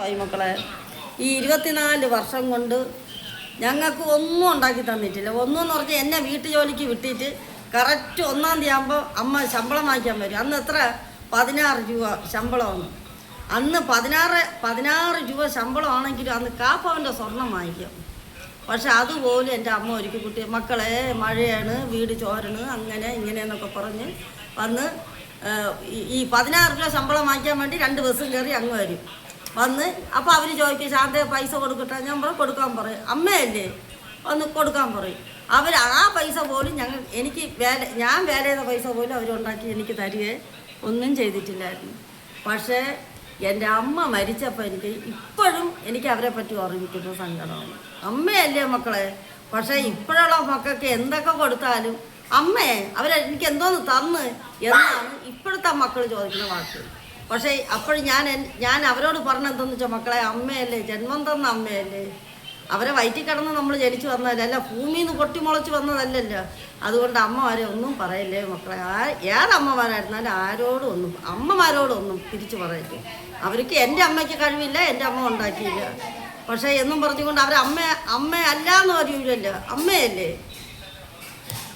മക്കളെ ഈ 24 വർഷം കൊണ്ട് ഞങ്ങൾക്ക് ഒന്നും ഉണ്ടാക്കി തന്നിട്ടില്ല. ഒന്നെന്ന് പറഞ്ഞാൽ എന്നെ വീട്ടു ജോലിക്ക് വിട്ടിട്ട് കറക്റ്റ് 1-ാം തീയതി ആകുമ്പോൾ അമ്മ ശമ്പളം വാങ്ങിക്കാൻ വരും. അന്ന് എത്ര 16 രൂപ ശമ്പളമാണ്. അന്ന് 16 രൂപ ശമ്പളമാണെങ്കിലും അന്ന് കാപ്പവൻ്റെ സ്വർണം വാങ്ങിക്കും. പക്ഷെ അതുപോലെ എൻ്റെ അമ്മ ഒരുക്കി കുട്ടി മക്കളെ മഴയാണ്, വീട് ചോരണ്, അങ്ങനെ ഇങ്ങനെയെന്നൊക്കെ പറഞ്ഞ് വന്ന് ഈ 16 രൂപ ശമ്പളം വാങ്ങിക്കാൻ വേണ്ടി 2 ബസ്സും കയറി അങ്ങ് വരും. വന്ന് അപ്പോൾ അവർ ചോദിക്കും, ശാന്ത പൈസ കൊടുക്കട്ടെ. ഞാൻ പറയും കൊടുക്കാൻ പറയും. അമ്മയല്ലേ വന്ന് കൊടുക്കാൻ പറയും. അവർ ആ പൈസ പോലും ഞാൻ വേല ചെയ്ത പൈസ പോലും അവരുണ്ടാക്കി എനിക്ക് തരികയെ ഒന്നും ചെയ്തിട്ടില്ലായിരുന്നു. പക്ഷേ എൻ്റെ അമ്മ മരിച്ചപ്പോൾ ഇപ്പോഴും എനിക്ക് അവരെ പറ്റി ഓർമ്മിക്കുന്ന സങ്കടമാണ്. അമ്മയല്ലേ മക്കളെ. പക്ഷേ ഇപ്പോഴുള്ള മക്കൾക്ക് എന്തൊക്കെ കൊടുത്താലും അവരെനിക്ക് എന്തോന്ന് തന്ന് എന്നാണ് ഇപ്പോഴത്തെ മക്കൾ ചോദിക്കുന്ന വാക്ക്. പക്ഷേ അപ്പോൾ ഞാൻ അവരോട് പറഞ്ഞെന്തെന്ന് വെച്ചാൽ, മക്കളെ അമ്മയല്ലേ, ജന്മം തന്ന അമ്മയല്ലേ, അവരെ വയറ്റിൽ കിടന്ന് നമ്മൾ ജനിച്ചു വന്നതല്ല, അല്ല ഭൂമിയിൽ നിന്ന് പൊട്ടിമുളച്ച് വന്നതല്ലല്ലോ. അതുകൊണ്ട് അമ്മമാരെ ഒന്നും പറയല്ലേ മക്കളെ. ഏതമ്മമാരായിരുന്നാലും അമ്മമാരോടൊന്നും തിരിച്ചു പറയല്ലേ. അവർക്ക് എൻ്റെ അമ്മയ്ക്ക് കഴിവില്ല, എൻ്റെ അമ്മ ഉണ്ടാക്കിയില്ല. പക്ഷേ എന്നും പറഞ്ഞുകൊണ്ട് അവർ അമ്മ അല്ല എന്ന് പറയൂലല്ലോ, അമ്മയല്ലേ.